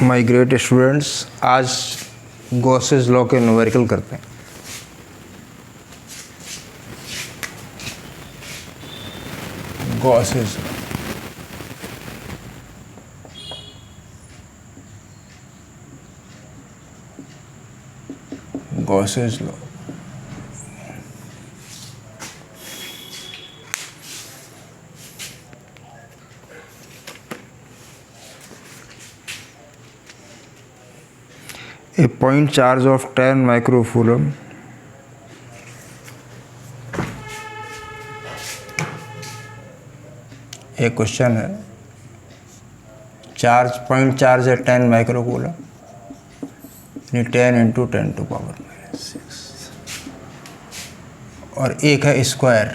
My great students, आज Gauss's law के numerical करते हैं। Gauss's law A point charge of 10 microcoulomb एक क्वेश्चन है, पॉइंट चार्ज है 10 माइक्रोकूलम, यानी 10 × 10⁻⁶, और एक है स्क्वायर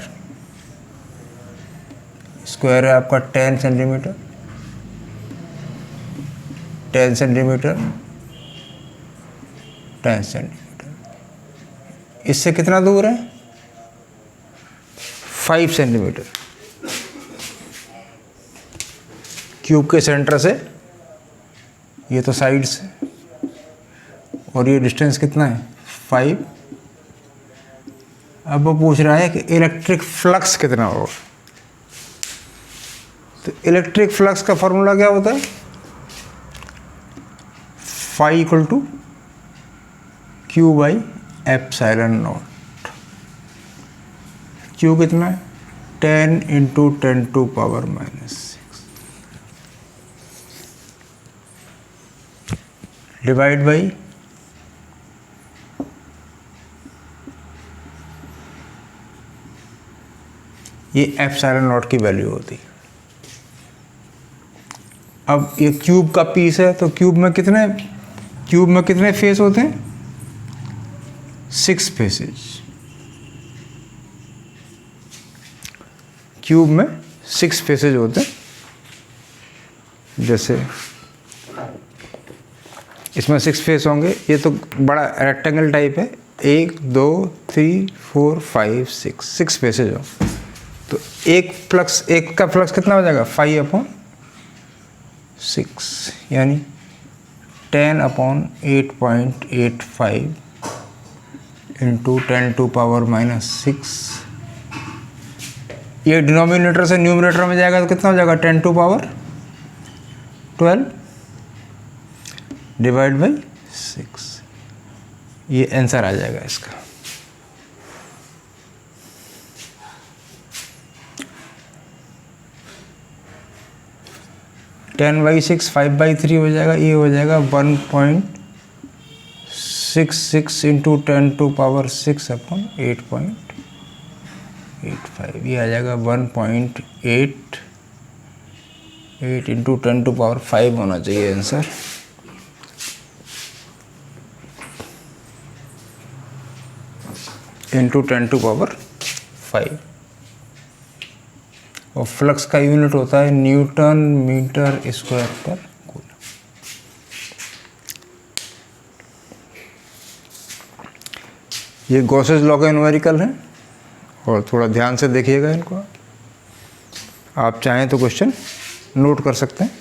है आपका 10 सेंटीमीटर, 10 सेंटीमीटर। इससे कितना दूर है? 5 सेंटीमीटर। क्यूब के सेंटर से, ये तो साइड से, और ये डिस्टेंस कितना है? 5। अब वो पूछ रहा है कि इलेक्ट्रिक फ्लक्स कितना होगा। तो इलेक्ट्रिक फ्लक्स का फॉर्मूला क्या होता है? Phi equal to Q/ε0। Q कितना है? 10 × 10⁻⁶, डिवाइड बाई ये ε0 की वैल्यू होती है। अब ये क्यूब का पीस है, तो क्यूब में कितने फेस होते हैं? 6 फेसेज। क्यूब में 6 फेसेज होते हैं। जैसे इसमें 6 फेस होंगे। ये तो बड़ा रेक्टेंगल टाइप है। 1 2 3 4 5 6 फेसेज हो, तो एक का फ्लक्स कितना हो जाएगा? 5/6, यानी 10/8.85 × 10⁻⁻6। ये डिनोमिनेटर से न्यूमरेटर में जाएगा तो कितना हो जाएगा? 10⁻12 डिवाइड बाई 6। ये आंसर आ जाएगा इसका। टेन बाई 6 5/3 हो जाएगा। ये हो जाएगा 1.66 × 10⁻6/8.85। ये आ जाएगा 1.88 × 10⁵ होना चाहिए आंसर। × 10⁵। और फ्लक्स का यूनिट होता है Newton metre square per coulomb. ये गॉसेस लॉ के न्यूमेरिकल हैं, और थोड़ा ध्यान से देखिएगा इनको। आप चाहें तो क्वेश्चन नोट कर सकते हैं।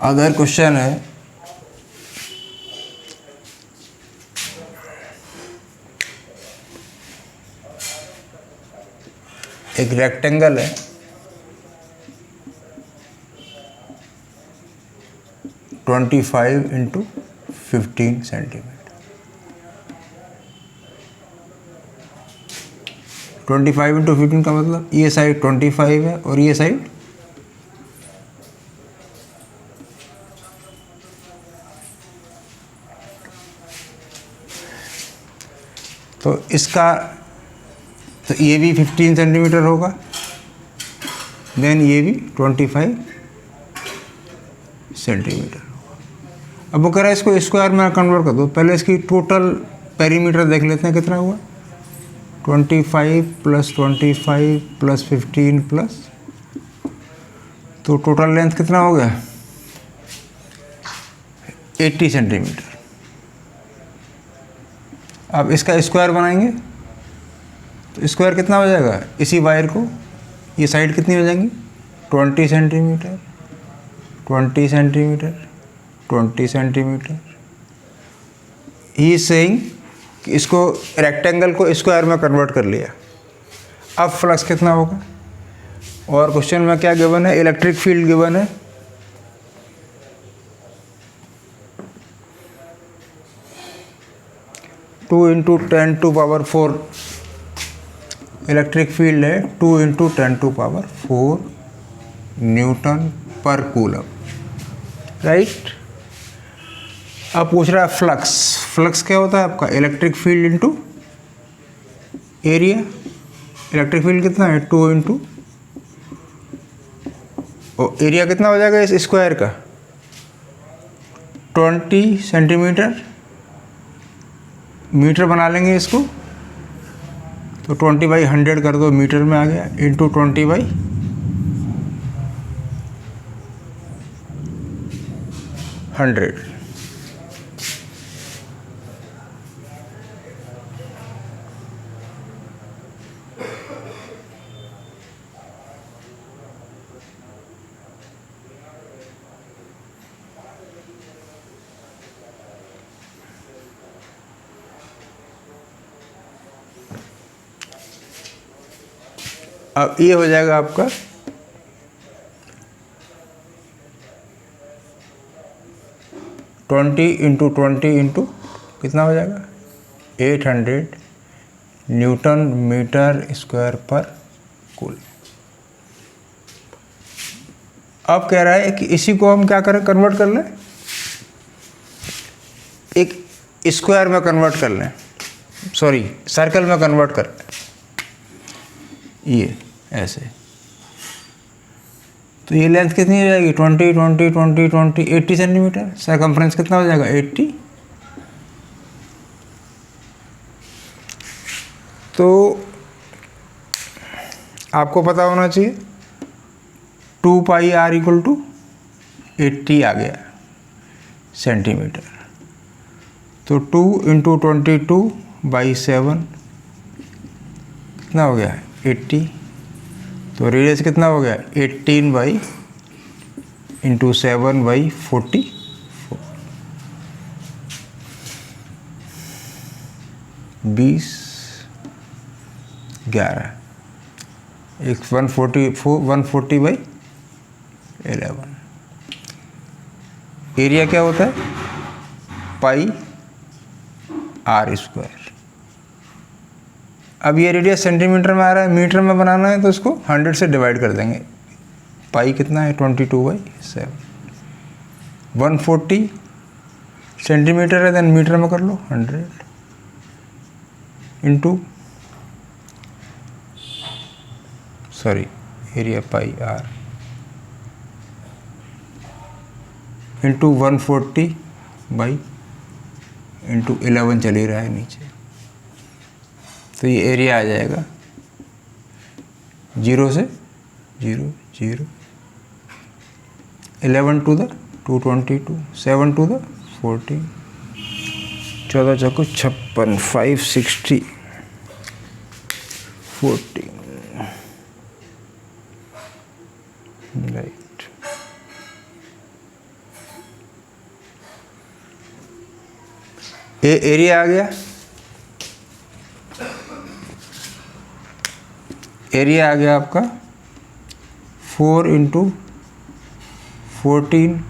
अगर क्वेश्चन है एक रेक्टेंगल है, ट्वेंटी 25 × 15 सेंटीमीटर। 25 × 15 का मतलब ये साइड 25 है और ये साइड 15। तो इसका तो ये भी 15 सेंटीमीटर होगा, देन ये भी 25 सेंटीमीटर होगा। अब वो कह रहा है इसको स्क्वायर में कन्वर्ट कर दो। पहले इसकी टोटल पेरीमीटर देख लेते हैं कितना हुआ। 25 + 25 + 15 प्लस, तो टोटल लेंथ कितना हो गया 80 सेंटीमीटर। अब इसका स्क्वायर बनाएंगे तो स्क्वायर कितना हो जाएगा, इसी वायर को ये साइड कितनी हो जाएंगी 20 centimetre, 20 centimetre, 20 centimetre. He saying कि इसको रेक्टेंगल को स्क्वायर में कन्वर्ट कर लिया। अब फ्लक्स कितना होगा, और क्वेश्चन में क्या गिवन है, इलेक्ट्रिक फील्ड गिवन है। टू इंटू 10⁴ इलेक्ट्रिक फील्ड है 2 × 10⁴ न्यूटन पर कूलम, राइट। अब पूछ रहा है फ्लक्स। फ्लक्स क्या होता है आपका, electric field into area. Electric field कितना है 2 × और एरिया कितना हो जाएगा इस स्क्वायर का 20 सेंटीमीटर। मीटर बना लेंगे इसको, तो 20/100 कर दो, मीटर में आ गया, इंटू 20/100। अब ये हो जाएगा आपका 20 × 20 कितना हो जाएगा 800 Newton metre square per coulomb. अब कह रहा है कि इसी को हम क्या करें, कन्वर्ट कर लें, एक स्क्वायर में कन्वर्ट कर लें, सॉरी सर्कल में कन्वर्ट कर लें, ये ऐसे। तो ये लेंथ कितनी हो जाएगी 20 20 20 20 80 सेंटीमीटर। सरकमफ्रेंस कितना हो जाएगा 80। तो आपको पता होना चाहिए 2πr = 80 आ गया सेंटीमीटर। तो 2 × 22/7 कितना हो गया 80। तो रेडियस कितना हो गया 18 × 7/44, 20 11, 140/11। एरिया क्या होता है πr²। अब ये रेडियस सेंटीमीटर में आ रहा है, मीटर में बनाना है तो इसको 100 से डिवाइड कर देंगे। पाई कितना है 22/7। 140 सेंटीमीटर है, देन मीटर में कर लो 100 इंटू एरिया πr इंटू 140/11 चल ही रहा है नीचे। तो ये एरिया आ जाएगा 0 से 0 0, 11 × 222, 7 × 14, 14 × 56, 560, 14, राइट। ये एरिया आ गया। एरिया आ गया आपका 4 × 14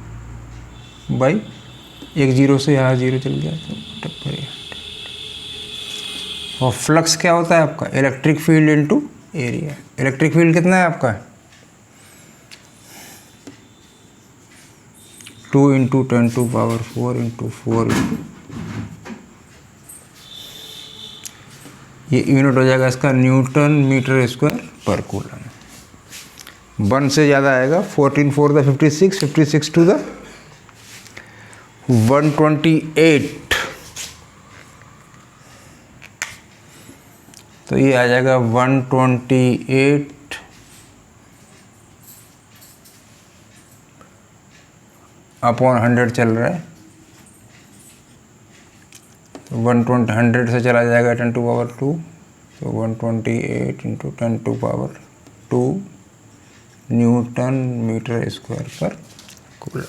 बाई, एक जीरो से यहाँ जीरो चल गया तो टक्कर। और फ्लक्स क्या होता है आपका? Electric field into area. Electric field कितना है आपका? 2 × 10⁴ × 4 ये यूनिट हो जाएगा इसका Newton metre square per coulomb. 1 से ज़्यादा आएगा। 14 4 द 56, 56 2 द 128, तो ये आ जाएगा 128 अपॉन 100 चल रहा है, तो 100 से चला जाएगा 10⁻², तो 128 × 10⁻² newton metre square per coulomb.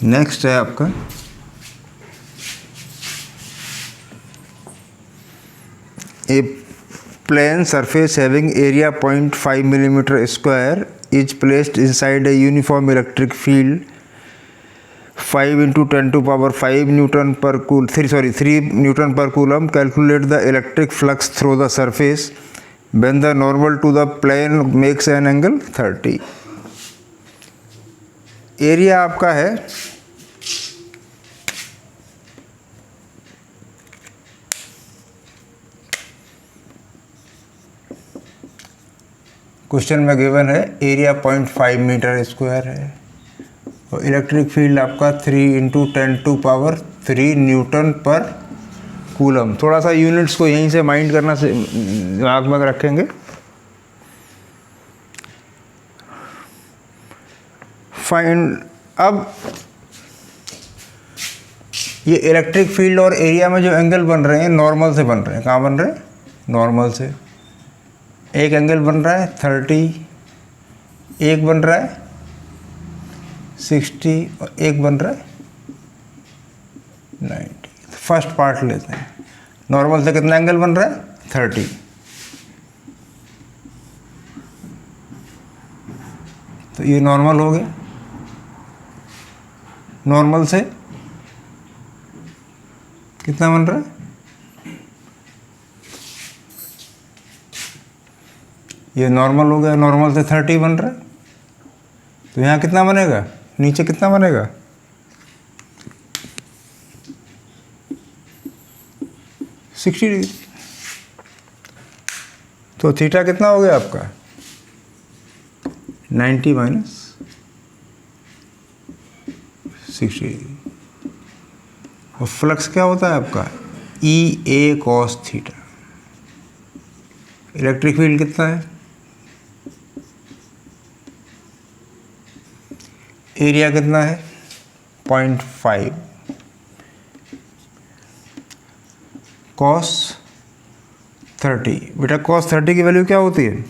Next है आपका a plane surface having area 0.5 millimetre square is placed inside a uniform electric field 5 × 10⁵ newton per 3 newton per coulomb. Calculate the electric flux through the surface when the normal to the plane makes an angle 30। Area आपका है question में given है area 0.5 metre square है और electric field आपका 3 × 10⁻³ Newton per coulomb. थोड़ा सा units को यहीं से माइंड करना से दिमाग में रखेंगे। फाइंड, अब ये इलेक्ट्रिक फील्ड और एरिया में जो एंगल बन रहे हैं नॉर्मल से बन रहे हैं। कहाँ बन रहे हैं? नॉर्मल से। एक एंगल बन रहा है 30, एक बन रहा है 60 और एक बन रहा है 90। फर्स्ट पार्ट लेते हैं। नॉर्मल से कितना एंगल बन रहा है? 30। तो ये नॉर्मल हो गया। नॉर्मल से कितना बन रहा है? ये नॉर्मल हो गया। नॉर्मल से 30 बन रहा है, तो यहाँ कितना बनेगा? नीचे कितना बनेगा? 60 डिग्री। तो थीटा कितना हो गया आपका? 90 माइनस 60 डिग्री। और फ्लक्स क्या होता है आपका? EA cos theta. Electric field कितना है? एरिया कितना है? 0.5 cos 30। बेटा cos 30 की वैल्यू क्या होती है?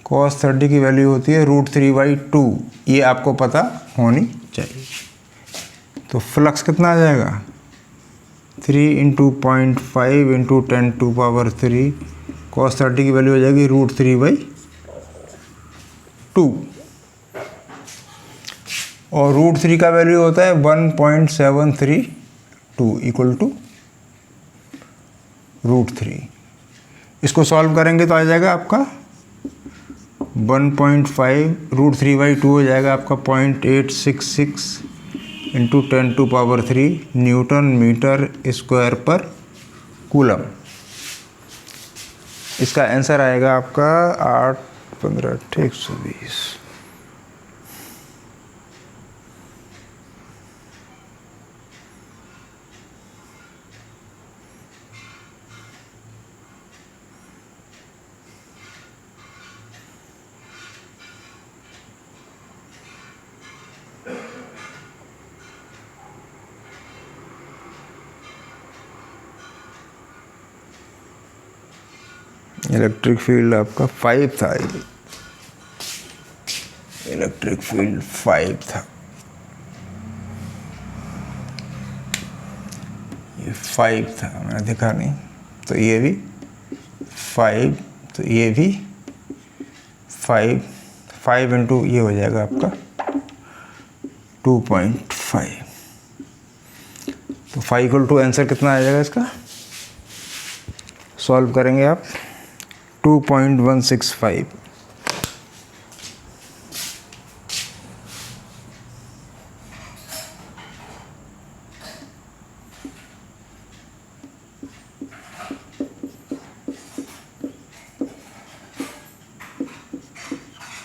cos 30 की वैल्यू होती है √3/2। ये आपको पता होनी चाहिए। तो फ्लक्स कितना आ जाएगा? 3 × 0.5 × 10⁻³ cos 30 की वैल्यू हो जाएगी √3/2। और √3 का वैल्यू होता है 1.732 = √3। इसको सॉल्व करेंगे तो आ जाएगा आपका 1.5 √3/2 हो जाएगा आपका 0.866 into 10⁻³ Newton metre square per coulomb. इसका आंसर आएगा आपका 8 15 120। इलेक्ट्रिक फील्ड आपका 5 था, इलेक्ट्रिक फील्ड 5 था, ये 5 था, मैंने देखा नहीं, तो ये भी 5, तो ये भी 5, 5 इंटू ये हो जाएगा आपका 2.5। तो 5 = आंसर कितना आ जाएगा इसका, सॉल्व करेंगे आप 2.165।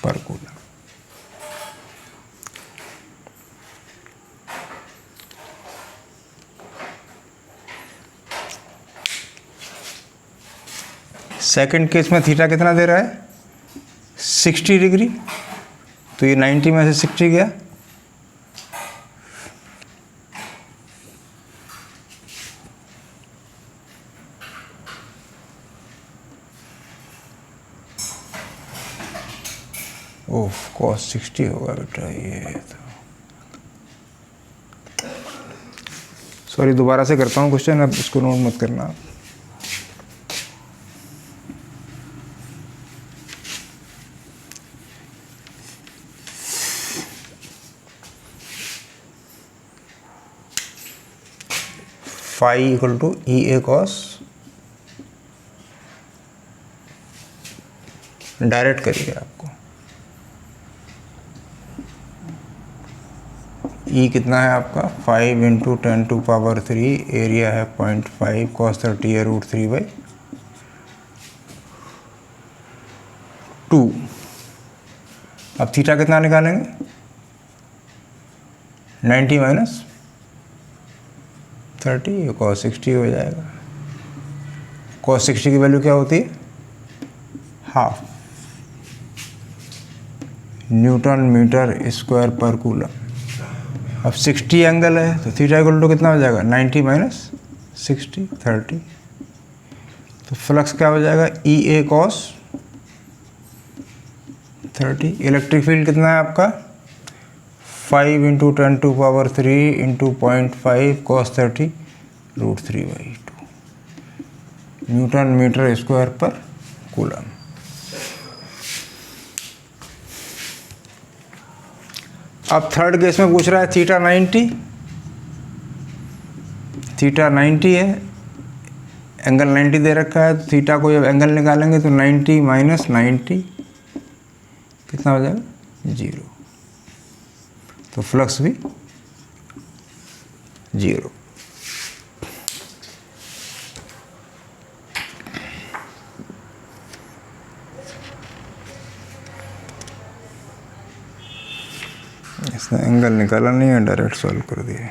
पर कूलम। सेकंड केस में थीटा कितना दे रहा है, 60 डिग्री, तो ये 90 में से 60 गया, ओह cos 60 होगा बेटा ये तो। सॉरी, दोबारा से करता हूँ क्वेश्चन, अब इसको नोट मत करना। फाई = EA cos, डायरेक्ट करिए आपको। ई कितना है आपका 5 × 10⁻³ एरिया है 0.5 cos 30 है √3/2। अब थीटा कितना निकालेंगे, 90 - 30, ये cos 60 हो जाएगा। cos 60 की वैल्यू क्या होती है, half Newton metre square per coulomb. अब 60 एंगल है, तो थीटा = कितना हो जाएगा, 90 - 60 30, तो फ्लक्स क्या हो जाएगा, EA cos 30। इलेक्ट्रिक फील्ड कितना है आपका, 5 × 10⁻³ × 0.5 cos 30 √3/2 Newton metre square per coulomb. अब थर्ड केस में पूछ रहा है थीटा 90, थीटा 90 है, एंगल 90 दे रखा है, तो थीटा को जब एंगल निकालेंगे तो 90 - 90 कितना हो जाएगा, 0, तो फ्लक्स भी 0। इसने एंगल निकाला नहीं है, डायरेक्ट सॉल्व कर दिया।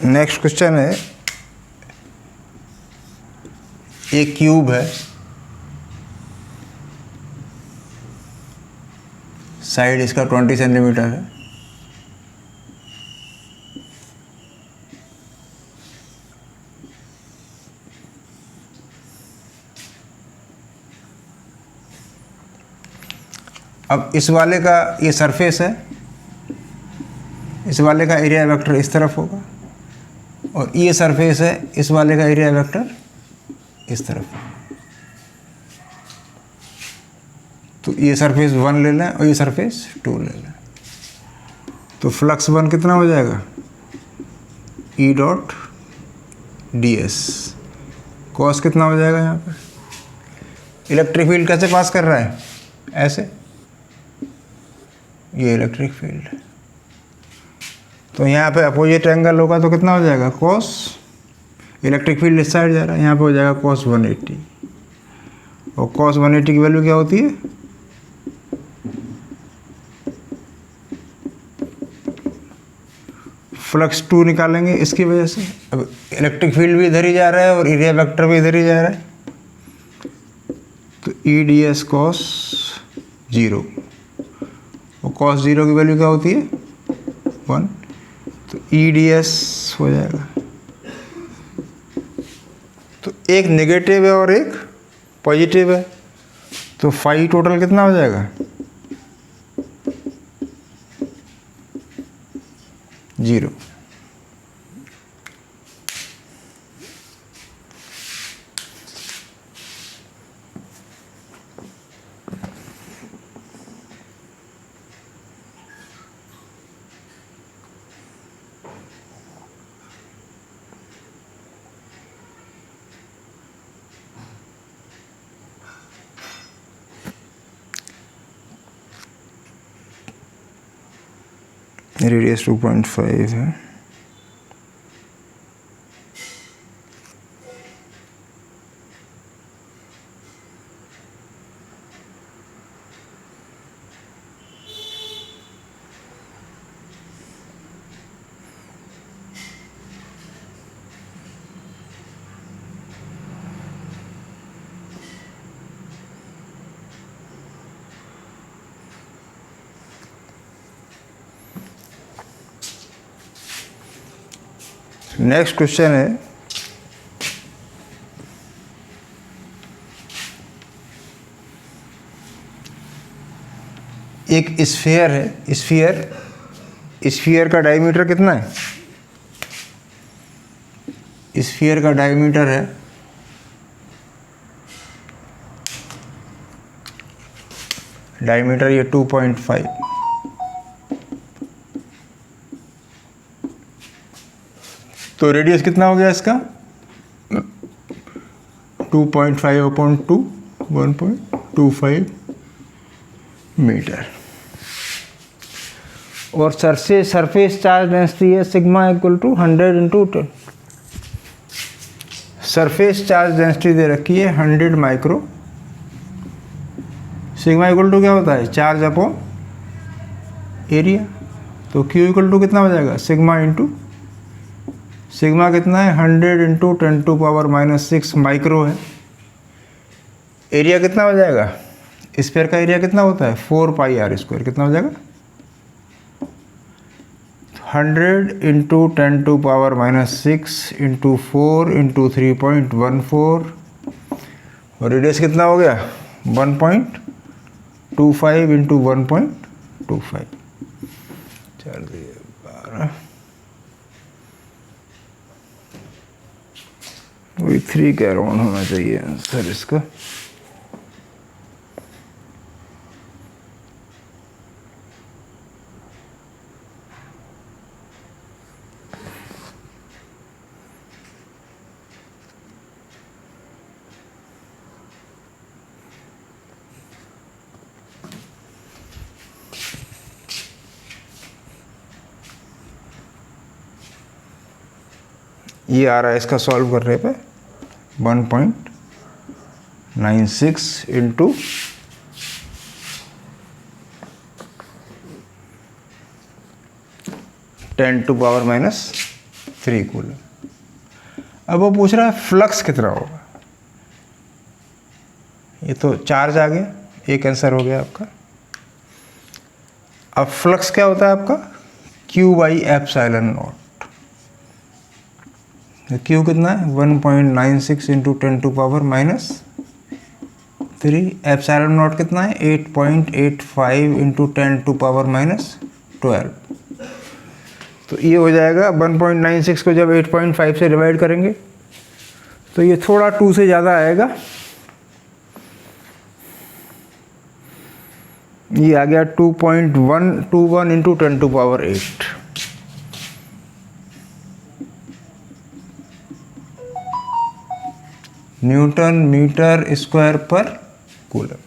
नेक्स्ट क्वेश्चन है, एक क्यूब है, साइड इसका 20 सेंटीमीटर है, अब इस वाले का ये सरफेस है, इस वाले का एरिया वेक्टर इस तरफ होगा, और ये सरफेस है, इस वाले का एरिया वेक्टर इस तरफ। तो ये सरफेस 1 ले लें और ये सरफेस 2 ले लें, तो फ्लक्स 1 कितना हो जाएगा, E dot D S. Cos कितना हो जाएगा यहाँ पे, इलेक्ट्रिक फील्ड कैसे पास कर रहा है, ऐसे, ये इलेक्ट्रिक फील्ड है, तो यहाँ पे अपोजिट एंगल होगा तो कितना हो जाएगा, कॉस, इलेक्ट्रिक फील्ड इस साइड जा रहा है, यहाँ पे हो जाएगा कॉस 180। और कॉस 180 की वैल्यू क्या होती है, फ्लक्स 2 निकालेंगे इसकी वजह से। अब इलेक्ट्रिक फील्ड भी इधर ही जा रहा है और एरिया वेक्टर भी इधर ही जा रहा है, तो ई डी एस कॉस 0, और कॉस 0 की वैल्यू क्या होती है, 1, तो ई डी एस हो जाएगा। तो एक नेगेटिव है और एक पॉजिटिव है, तो फाई टोटल कितना हो जाएगा, 0। रेडियस 2.5 है। नेक्स्ट क्वेश्चन है, एक स्फीयर है, स्फीयर का डायमीटर कितना है, स्फीयर का डायमीटर है ये 2.5, तो रेडियस कितना हो गया इसका, 2.5/2 1.25 मीटर। और सरफेस चार्ज डेंसिटी है sigma equal to 100 × 10। Surface charge density दे रखी है 100 माइक्रो, सिग्मा इक्वल टू क्या होता है, चार्ज अपॉन एरिया, तो क्यू इक्वल टू कितना हो जाएगा, सिग्मा इंटू, सिग्मा कितना है 100 × 10⁻⁻6 माइक्रो है। एरिया कितना हो जाएगा, स्फीयर का एरिया कितना होता है 4πr², कितना हो जाएगा 100 × 10⁻⁻6 × 4 × 3.14, और रेडियस कितना हो गया 1.25 × 1.25, 4 12, वही 3 के अराउंड होना चाहिए आंसर इसका। ये आ रहा है इसका सॉल्व करने पे 1.96 × 10⁻³ कूलम। अब वो पूछ रहा है फ्लक्स कितना होगा, ये तो चार्ज आ गया, एक आंसर हो गया आपका। अब फ्लक्स क्या होता है आपका, Q/ε0। Q कितना है 1.96 × 10⁻³ 3 एप्सिलॉन नॉट कितना है 8.85 इंटू 10⁻12। तो ये हो जाएगा 1.96 को जब 8.5 से डिवाइड करेंगे तो ये थोड़ा 2 से ज़्यादा आएगा। ये आ गया 2.121 into 10⁸ Newton metre square per coulomb.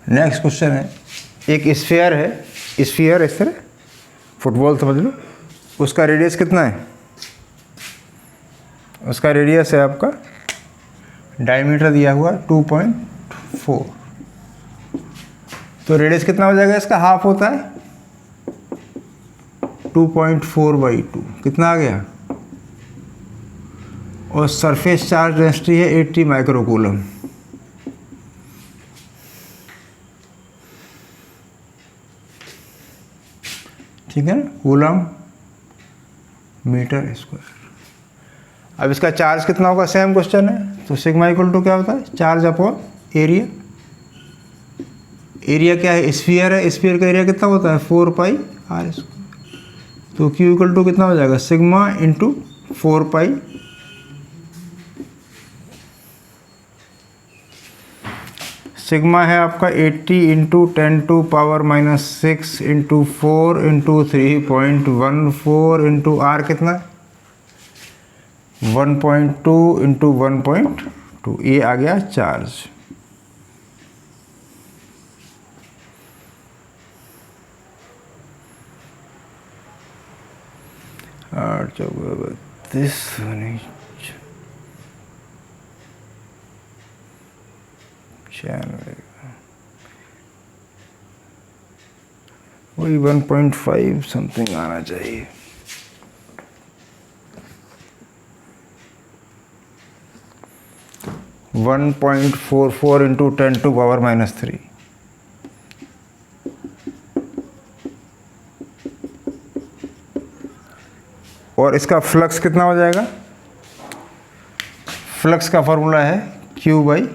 Next question है, एक स्फीयर है, स्फीयर इस तरह फुटबॉल समझ लो, उसका रेडियस कितना है? उसका रेडियस है आपका, डायमीटर दिया हुआ 2.4, तो रेडियस कितना हो जाएगा? इसका हाफ होता है 2.4/2, कितना आ गया? और सरफेस चार्ज डेंसिटी है 80 माइक्रोकूलम। ठीक है ना, कूलम मीटर स्क्वायर। अब इसका चार्ज कितना होगा? सेम क्वेश्चन है, तो सिग्मा इक्वल टू क्या होता है? Charge upon area. एरिया क्या है? स्फीयर है, स्फीयर का एरिया कितना होता है? 4πr²। तो क्यू इक्वल टू कितना हो जाएगा? Sigma into 4π। सिग्मा है आपका 80 into 10⁻⁻6 into 4 into 3.14 into r कितना? 1.2 इंटू 1.2। ये आ गया चार्ज। आठ 32 वही 1.5 समथिंग आना चाहिए। वन 1.44 इंटू 10⁻³ और इसका फ्लक्स कितना हो जाएगा? फ्लक्स का फॉर्मूला है Q/ε0।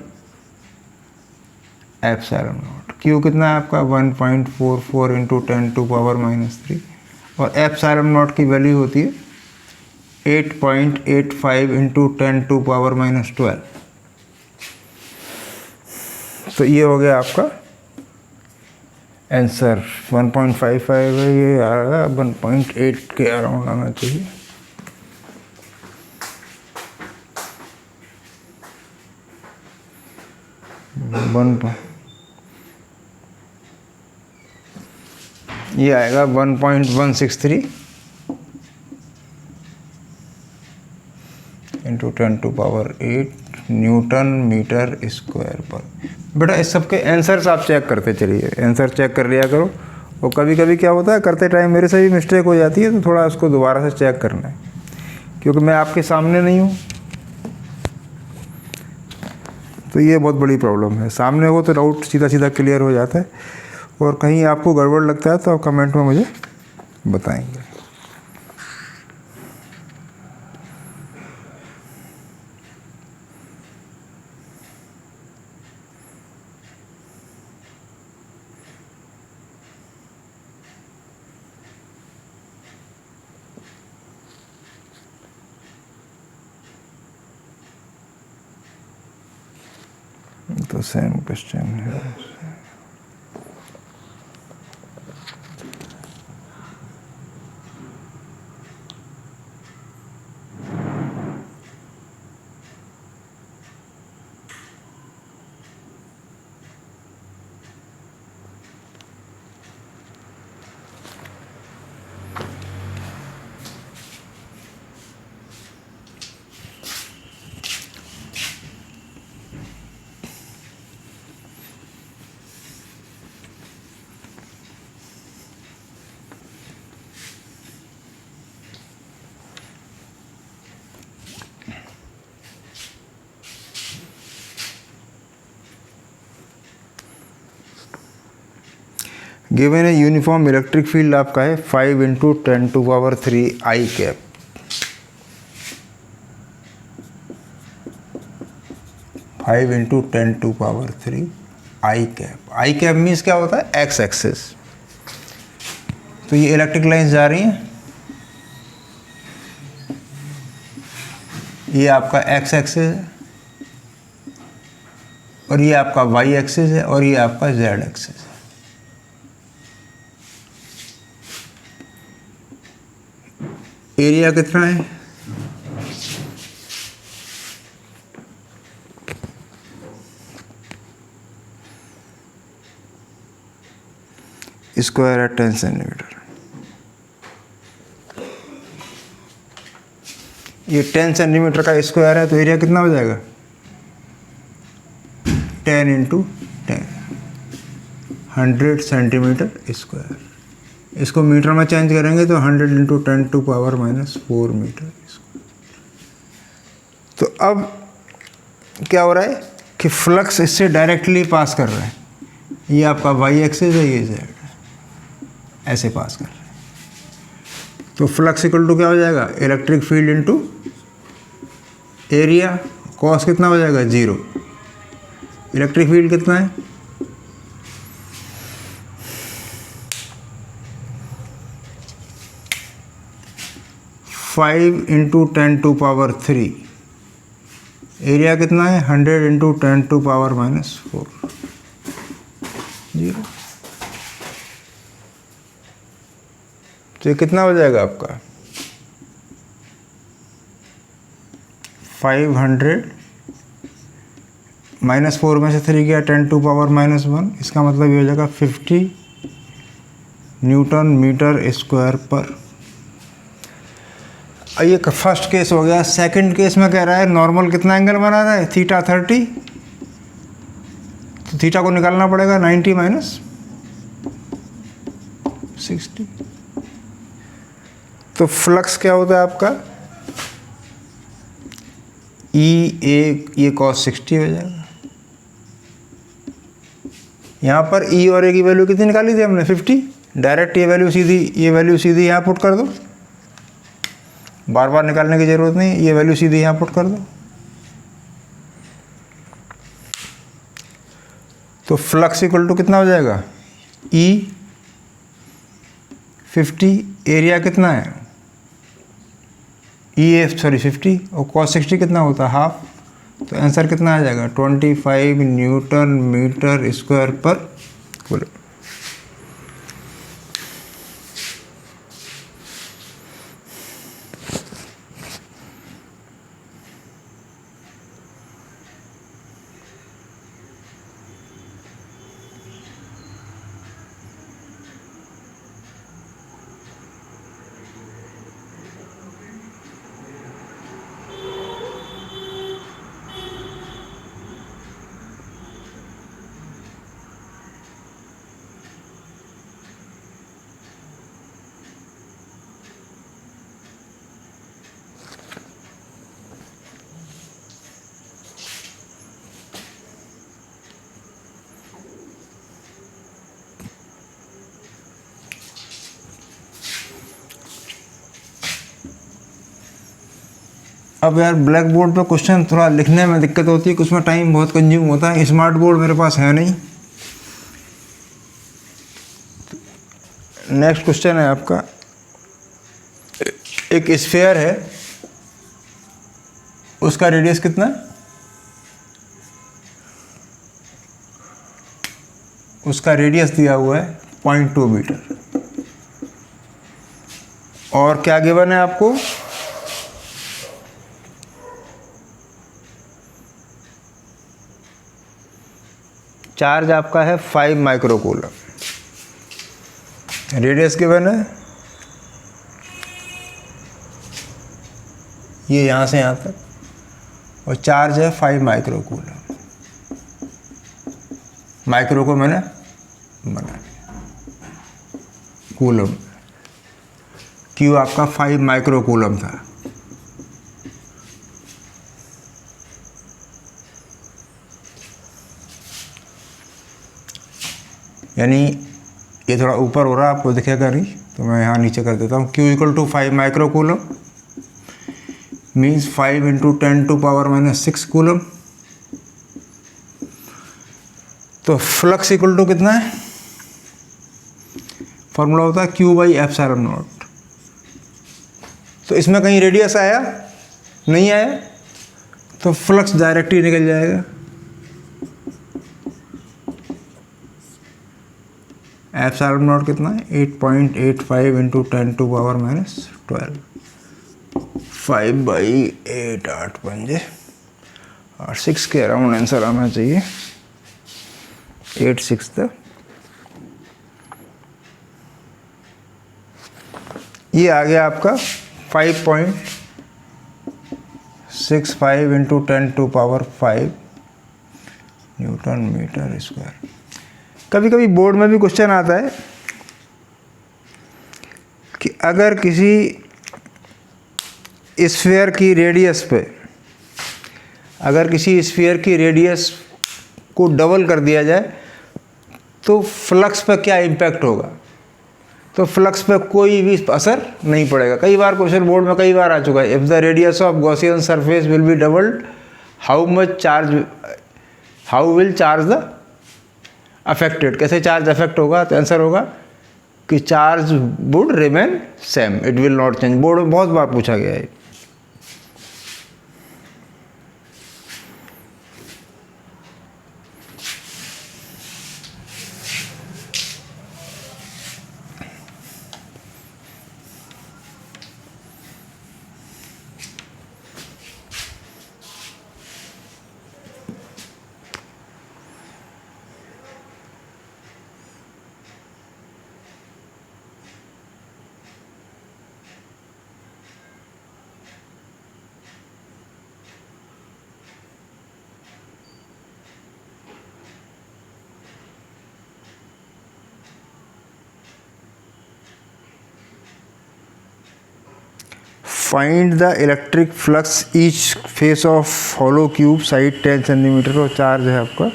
Q कितना है आपका? 1.44 इंटू 10⁻³ और ε0 की वैल्यू होती है 8.85 इंटू 10⁻12। तो ये हो गया आपका आंसर। 1.55 है, ये आ रहा है 1.8 के अराउंड आना चाहिए। ये आएगा 1.163 इंटू 10⁸ न्यूटन मीटर स्क्वायर पर। बेटा इस सब के आंसर्स आप चेक करते चलिए, आंसर चेक कर लिया करो। और कभी कभी क्या होता है, करते टाइम मेरे से भी मिस्टेक हो जाती है, तो थोड़ा उसको दोबारा से चेक करना है, क्योंकि मैं आपके सामने नहीं हूँ, तो ये बहुत बड़ी प्रॉब्लम है। सामने हो तो डाउट सीधा सीधा क्लियर हो जाता है, और कहीं आपको गड़बड़ लगता है तो आप कमेंट में मुझे बताएंगे। तो तो सेम क्वेश्चन है। गिवन है यूनिफॉर्म इलेक्ट्रिक फील्ड आपका है 5 × 10⁻³ आई कैप। फाइव इंटू 10⁻³ आई कैप। आई कैप मीन्स क्या होता है? X axis. तो ये इलेक्ट्रिक लाइन्स जा रही हैं, ये आपका एक्स एक्सिस है और ये आपका वाई एक्सिस है और ये आपका जेड एक्सिस है। एरिया कितना है? स्क्वायर है 10 सेंटीमीटर। ये 10 सेंटीमीटर का स्क्वायर है तो एरिया कितना हो जाएगा? 10 × 10, 100 सेंटीमीटर स्क्वायर। इसको मीटर में चेंज करेंगे तो 100 × 10⁻⁴ मीटर स्क्वायर। तो अब क्या हो रहा है कि फ्लक्स इससे डायरेक्टली पास कर रहा है। ये आपका वाई एक्सिस है, ये जेड है, ऐसे पास कर रहा है। तो फ्लक्स इक्वल टू क्या हो जाएगा? Electric field into area. Cos कितना हो जाएगा? 0। इलेक्ट्रिक फील्ड कितना है? 5 × 10⁻³ एरिया कितना है? 100 × 10⁻⁴ 0। तो ये कितना हो जाएगा आपका? 500 -4 में से 3 गया 10⁻⁻1, इसका मतलब ये हो जाएगा 50 न्यूटन मीटर स्क्वायर पर। ये फर्स्ट केस हो गया। सेकंड केस में कह रहा है नॉर्मल कितना एंगल बना रहा है? थीटा 30। तो थीटा को निकालना पड़ेगा 90 - 60। तो फ्लक्स क्या होता है आपका? ये cos 60 हो जाएगा। यहाँ पर ई और ए की वैल्यू कितनी निकाली थी हमने? 50। डायरेक्ट ये वैल्यू सीधी यहाँ पुट कर दो, बार बार निकालने की ज़रूरत नहीं, ये वैल्यू सीधी यहाँ पुट कर दो। तो फ्लक्स इक्वल टू कितना हो जाएगा? ई 50, एरिया कितना है? सॉरी 50, और cos 60 कितना होता है? हाफ। तो आंसर कितना आ जाएगा? 25 Newton metre square per coulomb. अब यार ब्लैक बोर्ड पे क्वेश्चन थोड़ा लिखने में दिक्कत होती है, उसमें टाइम बहुत कंज्यूम होता है। स्मार्ट बोर्ड मेरे पास है नहीं। नेक्स्ट क्वेश्चन है आपका, एक स्फीयर है, उसका रेडियस कितना है? उसका रेडियस दिया हुआ है 0.2 मीटर। और क्या गिवन है आपको, चार्ज आपका है 5 माइक्रोकूलम, रेडियस गिवन है ये यहाँ से यहाँ तक, और चार्ज है 5 माइक्रोकूलम। माइक्रो को मैंने बना लिया कूलम, क्यू आपका 5 माइक्रोकूलम था। यानी ये थोड़ा ऊपर हो रहा है, आपको दिखेगा नहीं, तो मैं यहाँ नीचे कर देता हूँ। Q equal to 5 microcoulomb means 5 into 10⁻⁻6 coulomb. तो फ्लक्स इक्वल टू कितना है, फॉर्मूला होता है Q बाई एप्सिलॉन नॉट। तो इसमें कहीं रेडियस आया नहीं आया, तो फ्लक्स डायरेक्ट ही निकल जाएगा। एप्सिलॉन नॉट कितना है, 8.85 इंटू 10⁻⁻12, 5/8, 8 पंजे और 6 के अराउंड आंसर आना चाहिए, 8 6 तक। ये आ गया आपका 5.65 इंटू 10⁵ न्यूटन मीटर स्क्वायर। कभी कभी बोर्ड में भी क्वेश्चन आता है कि अगर किसी स्फीयर की रेडियस पे, अगर किसी स्फीयर की रेडियस को डबल कर दिया जाए तो फ्लक्स पर क्या इम्पैक्ट होगा। तो फ्लक्स पे कोई भी असर नहीं पड़ेगा। कई बार क्वेश्चन बोर्ड में कई बार आ चुका है, if the radius of Gaussian surface will be doubled how will charge the affected. कैसे चार्ज अफेक्ट होगा, तो आंसर होगा कि charge would remain same, it will not change. Board में बहुत बार पूछा गया है। Find the electric flux each face of hollow cube side 10 centimetre और चार्ज है आपका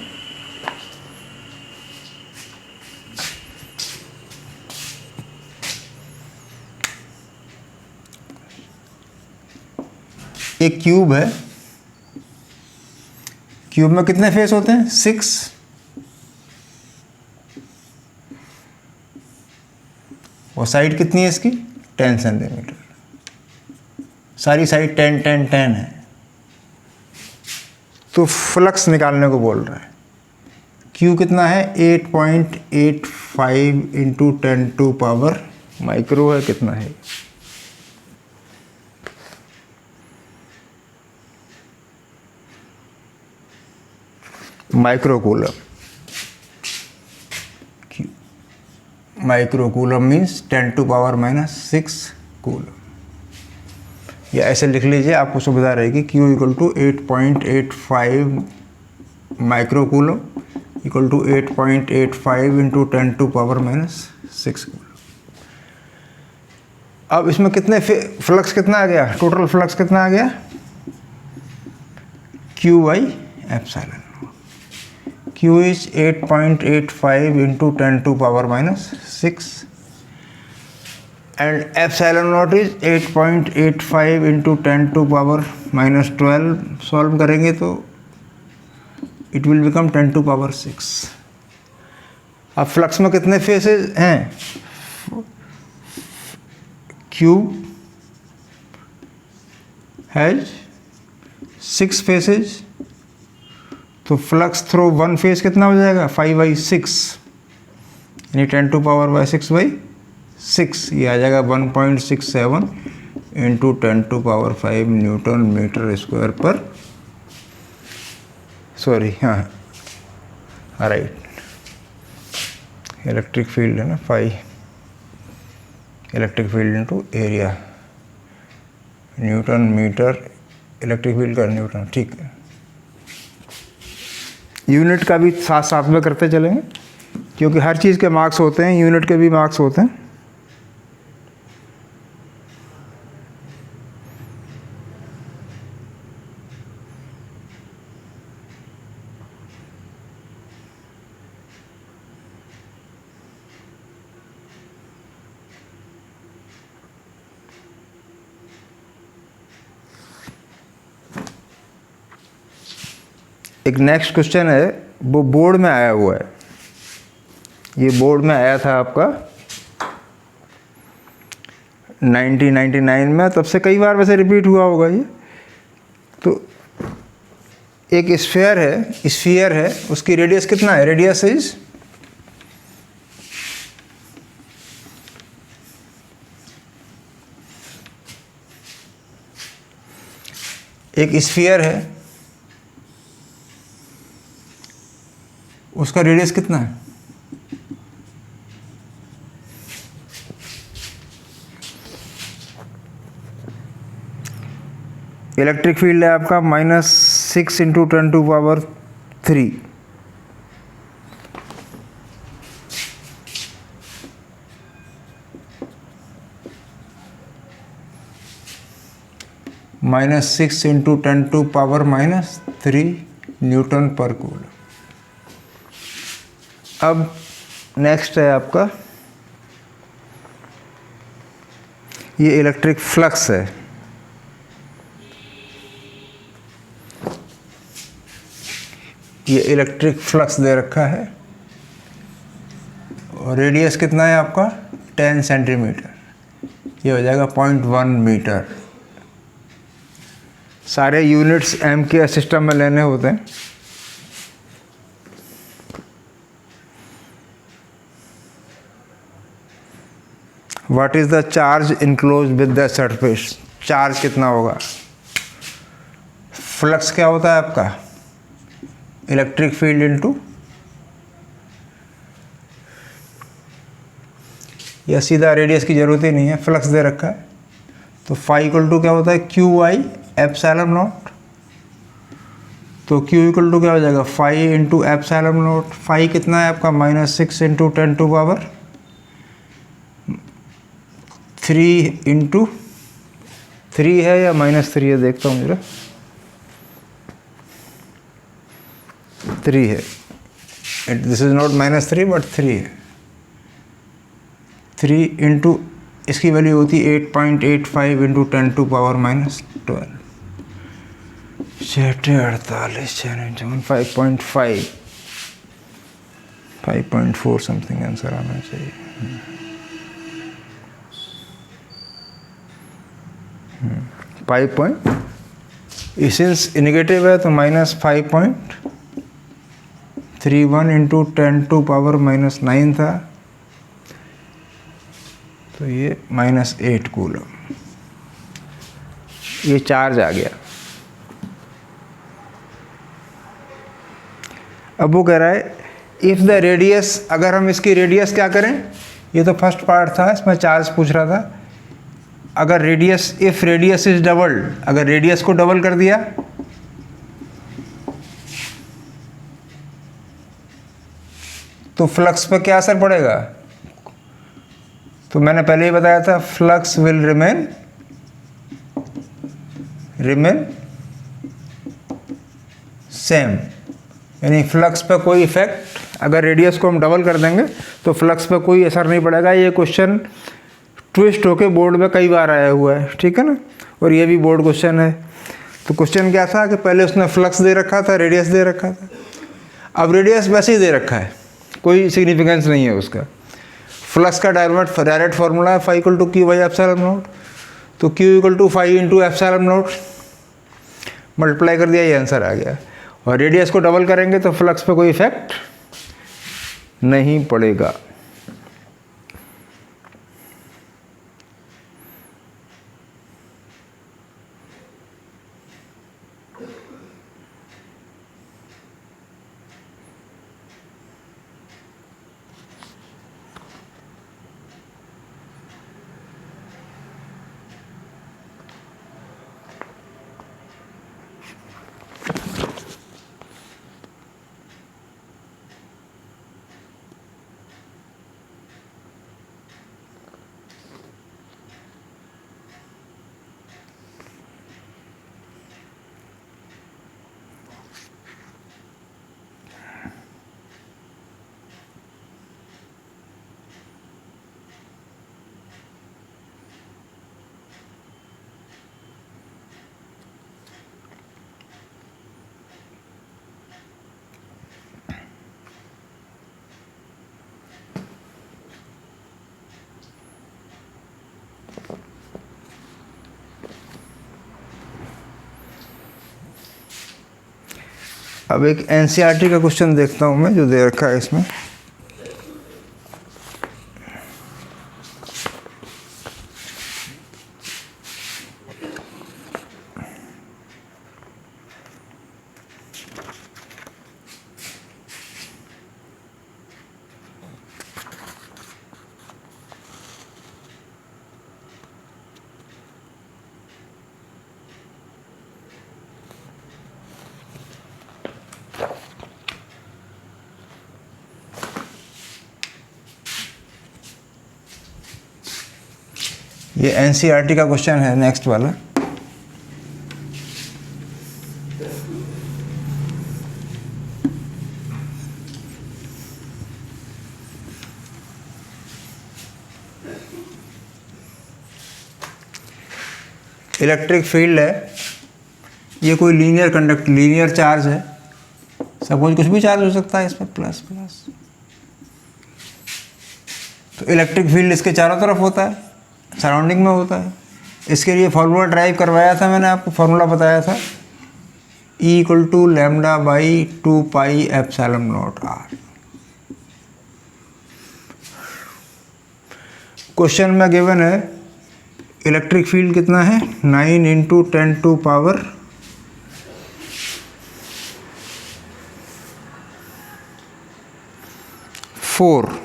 एक क्यूब है। क्यूब में कितने फेस होते हैं, 6। और साइड कितनी है इसकी, 10 सेंटीमीटर। सारी साइड 10 10 10 है। तो फ्लक्स निकालने को बोल रहा है। क्यू कितना है, 8.85 इंटू 10⁻⁻, माइक्रो है, कितना है, माइक्रोकूलम। Microcoulomb means 10⁻⁻6 coulomb. या ऐसे लिख लीजिए, आपको सुविधा रहेगी। Q equal to 8.85 microcoulomb equal to 8.85 into 10⁻⁻6 coulomb. अब इसमें कितने फ्लक्स कितना आ गया, टोटल फ्लक्स कितना आ गया, Q by epsilon. Q is 8.85 into 10⁻⁻6 and epsilon naught is 8.85 into 10⁻⁻12। Solve करेंगे तो इट विल बिकम 10⁻⁶। अब फ्लक्स में कितने फेसेस हैं, क्यूब हैज 6 फेसेस, तो फ्लक्स थ्रू वन फेस कितना हो जाएगा, 5/6। यानी 10⁻6/6, ये आ जाएगा 1.67 इंटू 10⁵ न्यूटन मीटर स्क्वायर पर, सॉरी हाँ राइट, इलेक्ट्रिक फील्ड है ना, phi electric field into area, newton metre electric field का न्यूटन, ठीक है। यूनिट का भी साथ साथ में करते चलेंगे, क्योंकि हर चीज़ के मार्क्स होते हैं, यूनिट के भी मार्क्स होते हैं। एक नेक्स्ट क्वेश्चन है, वो बोर्ड में आया हुआ है, ये बोर्ड में आया था आपका 1999 में, तब से कई बार वैसे रिपीट हुआ होगा ये। तो एक स्फीयर है, उसकी रेडियस कितना है, रेडियस इज एक स्फीयर है, उसका रेडियस कितना है, इलेक्ट्रिक फील्ड है आपका -6 into 10⁻3, -6 into 10⁻³ Newton per coulomb. अब नेक्स्ट है आपका, ये इलेक्ट्रिक फ्लक्स है, ये इलेक्ट्रिक फ्लक्स दे रखा है और रेडियस कितना है आपका 10 सेंटीमीटर, ये हो जाएगा 0.1 मीटर। सारे यूनिट्स एम के सिस्टम में लेने होते हैं। What is the charge enclose with the surface, charge कितना होगा। फ्लक्स क्या होता है आपका, इलेक्ट्रिक फील्ड इनटू, या सीधा रेडियस की जरूरत ही नहीं है, फ्लक्स दे रखा है, तो फाई इक्वल टू क्या होता है QI एप्सिलॉन नॉट। तो Q इक्वल टू क्या हो जाएगा, phi into epsilon naught. Phi कितना है आपका -6 इंटू 10⁻3 इंटू 3 है या -3 है, देखता हूँ जरा, 3 है, दिस इज नॉट -3 बट 3 है। 3 इंटू इसकी वैल्यू होती है 8.85 इंटू 10⁻⁻12, 48 5.4 समथिंग आंसर आना चाहिए। 5 इसेंस नेगेटिव है तो -5.31 इंटू 10⁻⁻9 था, तो ये -8 कूलम, ये चार्ज आ गया। अब वो कह रहा है इफ़ द रेडियस, अगर हम इसकी रेडियस क्या करें, ये तो फर्स्ट पार्ट था, इसमें चार्ज पूछ रहा था। अगर radius, if radius is doubled, अगर रेडियस को डबल कर दिया तो फ्लक्स पे क्या असर पड़ेगा। तो मैंने पहले ही बताया था फ्लक्स विल रिमेन सेम, यानी फ्लक्स पे कोई इफेक्ट, अगर रेडियस को हम डबल कर देंगे तो फ्लक्स पे कोई असर नहीं पड़ेगा। ये क्वेश्चन ट्विस्ट होके बोर्ड में कई बार आया हुआ है, ठीक है ना, और ये भी बोर्ड क्वेश्चन है। तो क्वेश्चन क्या था कि पहले उसने फ्लक्स दे रखा था, रेडियस दे रखा था, अब रेडियस वैसे ही दे रखा है, कोई सिग्निफिकेंस नहीं है उसका। फ्लक्स का डायरेक्ट फार्मूला है phi equal to q by epsilon naught, तो q equal to phi into epsilon naught, multiply कर दिया, ये आंसर आ गया। और रेडियस को डबल करेंगे तो फ्लक्स पे कोई इफेक्ट नहीं पड़ेगा। अब एक एनसीईआरटी का क्वेश्चन देखता हूँ मैं, जो दे रखा है इसमें। ये एनसीईआरटी का क्वेश्चन है, नेक्स्ट वाला। इलेक्ट्रिक फील्ड है, ये कोई लीनियर चार्ज है, सपोज कुछ भी चार्ज हो सकता है इस पर, प्लस प्लस। तो इलेक्ट्रिक फील्ड इसके चारों तरफ होता है, सराउंडिंग में होता है। इसके लिए फॉर्मूला ड्राइव करवाया था मैंने, आपको फॉर्मूला बताया था, E = λ/2πε0r। क्वेश्चन में गिवन है इलेक्ट्रिक फील्ड कितना है, 9 × 10⁴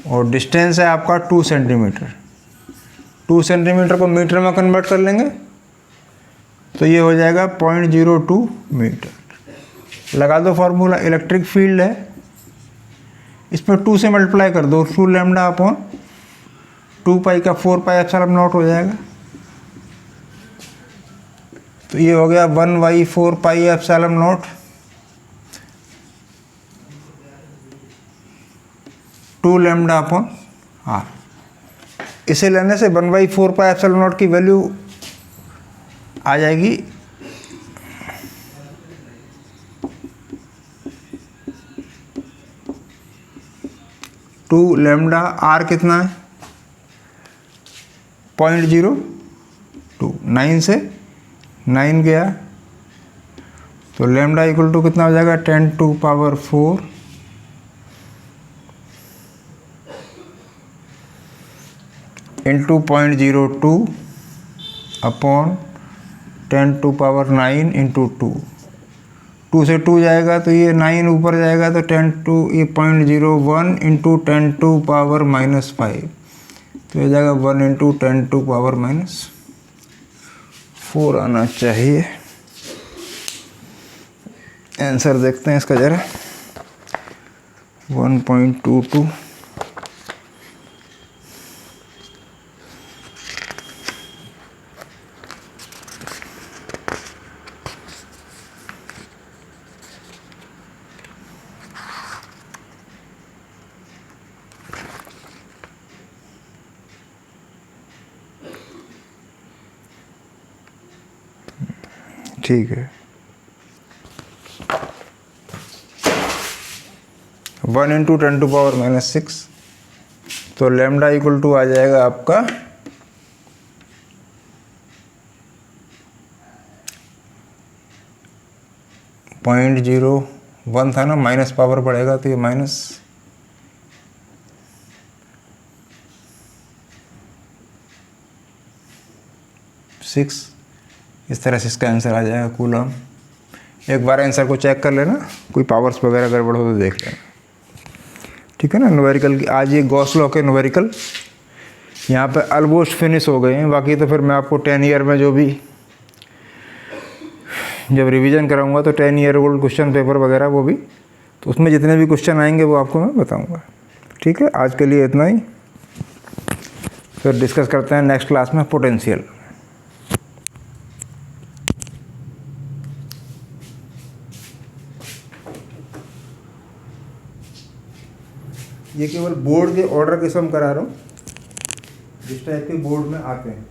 और डिस्टेंस है आपका 2 सेंटीमीटर। 2 सेंटीमीटर को मीटर में कन्वर्ट कर लेंगे तो ये हो जाएगा 0.02 मीटर। लगा दो फार्मूला, इलेक्ट्रिक फील्ड है, इसमें 2 से मल्टीप्लाई कर दो, 2 λ/2π का 4πε0 हो जाएगा। तो ये हो गया 1/4πε0 2 λ/r। इसे लेने से 1/4πε0 की वैल्यू आ जाएगी 2 λ/r कितना है, 0.02। 9 से 9 गया तो λ = कितना हो जाएगा, 10⁴ इंटू 0.02 अपॉन 10⁹ इंटू 2। 2 से 2 जाएगा तो ये 9 ऊपर जाएगा तो 0.01 इंटू 10⁻⁻5, तो ये जाएगा 1 इंटू 10⁻⁴ आना चाहिए। आंसर देखते हैं इसका ज़रा, 1.22। ठीक है, 1 इंटू 10⁻⁻6, तो λ = आ जाएगा आपका 0.01 था ना, माइनस पावर बढ़ेगा तो ये -6, इस तरह से इसका आंसर आ जाएगा कूलम। एक बार आंसर को चेक कर लेना, कोई पावर्स वगैरह गड़बड़ हो तो देख लेना, ठीक है ना। न्यूमेरिकल की आज ये गॉस लॉ के न्यूमेरिकल यहाँ पे ऑलमोस्ट फिनिश हो गए हैं। बाकी तो फिर मैं आपको 10 ईयर में जब रिवीजन कराऊंगा तो 10 ईयर ओल्ड क्वेश्चन पेपर वगैरह वो भी, तो उसमें जितने भी क्वेश्चन आएंगे वो आपको मैं बताऊँगा, ठीक है। आज के लिए इतना ही, फिर डिस्कस करते हैं नेक्स्ट क्लास में पोटेंशियल। ये केवल बोर्ड के ऑर्डर के सम करा रहा हूँ, जिस टाइप के बोर्ड में आते हैं।